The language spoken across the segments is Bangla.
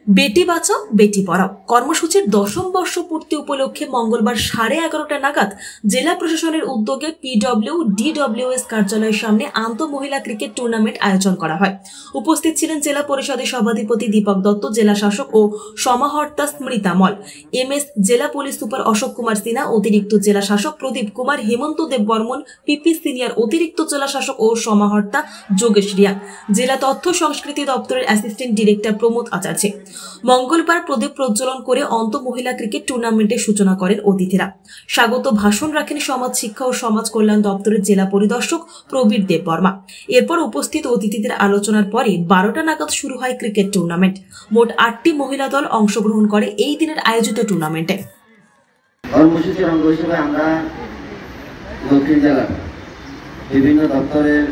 বেটি বাঁচাও বেটি পড়াও কর্মসূচির 10ম বর্ষ পূর্তি উপলক্ষে মঙ্গলবার 11:30 নাগাদ জেলা প্রশাসনের উদ্যোগে DWS কার্যালয়ের সামনে আন্তঃমহিলা ক্রিকেট টুর্নামেন্ট আয়োজন করা হয়। উপস্থিত ছিলেন জেলা পরিষদের সভাধিপতি দীপক দত্ত, জেলা শাসক ও সমাহর্তা স্মৃতা মল, MS জেলা পুলিশ সুপার অশোক কুমার সিনহা, অতিরিক্ত জেলা শাসক প্রদীপ কুমার, হেমন্ত দেব বর্মন, PP সিনিয়র অতিরিক্ত জেলা শাসক ও সমাহর্তা যোগেশ রিয়া, জেলা তথ্য সংস্কৃতি দপ্তরের অ্যাসিস্ট্যান্ট ডিরেক্টর প্রমোদ আচার্য। মঙ্গলবার প্রদীপ প্রজ্বলন করে মহিলা ক্রিকেট টুর্নামেন্টের সূচনা করেন অতিথিরা। স্বাগত ভাষণ রাখেন সমাজ শিক্ষা ও সমাজ কল্যাণ দপ্তরের জেলা পরিদর্শক প্রবীর দেব বর্মা। এরপর উপস্থিত অতিথিদের আলোচনার পরে 12টা নাগাদ শুরু হয় ক্রিকেট টুর্নামেন্ট। মোট 8টি মহিলা দল অংশগ্রহণ করে এই দিনের আয়োজিত টুর্নামেন্টে। কর্মসূচির অঙ্গ হিসেবে আমরা দক্ষিণ জেলার বিভিন্ন দপ্তরের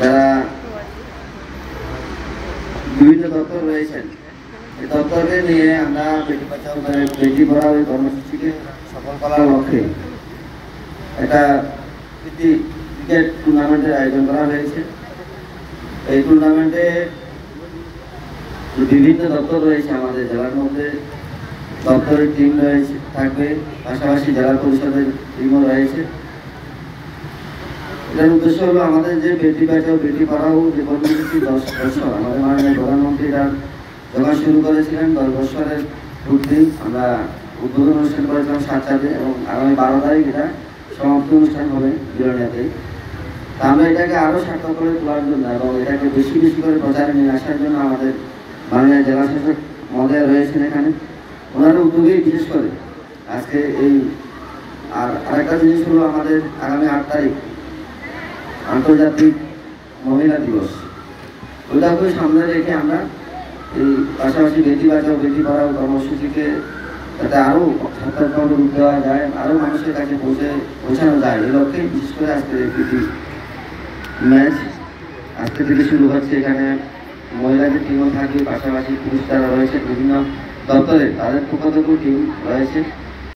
যারা বিভিন্ন দপ্তর রয়েছেন, এই দপ্তরকে নিয়ে আমরা বেটি বাঁচাও বেটি পড়াও এই কর্মসূচিকে সফল করার লক্ষ্যে একটা ক্রিকেট টুর্নামেন্টের আয়োজন করা হয়েছে। এই টুর্নামেন্টে বিভিন্ন দপ্তর রয়েছে, আমাদের জেলার মধ্যে দপ্তরের টিম রয়েছে থাকবে, পাশাপাশি জেলা পরিষদের টিমও রয়েছে। এটার উদ্দেশ্য হলো আমাদের যে বেটি বাঁচাও বেটি পড়াও যে কর্মসূচি 10 বছর আমাদের মাননীয় প্রধানমন্ত্রী যখন শুরু করেছিলেন, 10 বছরের পূর্তি আমরা উদ্বোধন অনুষ্ঠান করেছিলাম 7 তারিখে এবং আগামী 12 তারিখ এটা সমাপ্তি অনুষ্ঠান হবে বিরোনিয়াতে। তা আমরা এটাকে আরও সার্থক করে তোলার জন্য এবং এটাকে বেশি বেশি করে প্রচারে নিয়ে আসার জন্য আমাদের মাননীয় জেলা শাসক মহোদয় রয়েছেন এখানে, ওনারা উদ্যোগেই বিশেষ করে আজকে এই আরেকটা জিনিস হলো আমাদের আগামী 8 তারিখ আন্তর্জাতিক মহিলা দিবস। ওইটাকে সামনে রেখে আমরা এই পাশাপাশি বেটি বাঁচাও বেটি পড়াও কর্মসূচিকে যাতে আরও সার্থকভাবে রূপ দেওয়া যায়, আরও মানুষের কাছে পৌঁছানো যায়, এই লক্ষ্যে বিশেষ করে আজকের এই প্রীতি ম্যাচ আজকে থেকে শুরু হচ্ছে। এখানে মহিলাদের টিমও থাকবে, পাশাপাশি পুরুষ যারা রয়েছে বিভিন্ন দপ্তরে তাদের পক্ষ থেকেও টিম রয়েছে।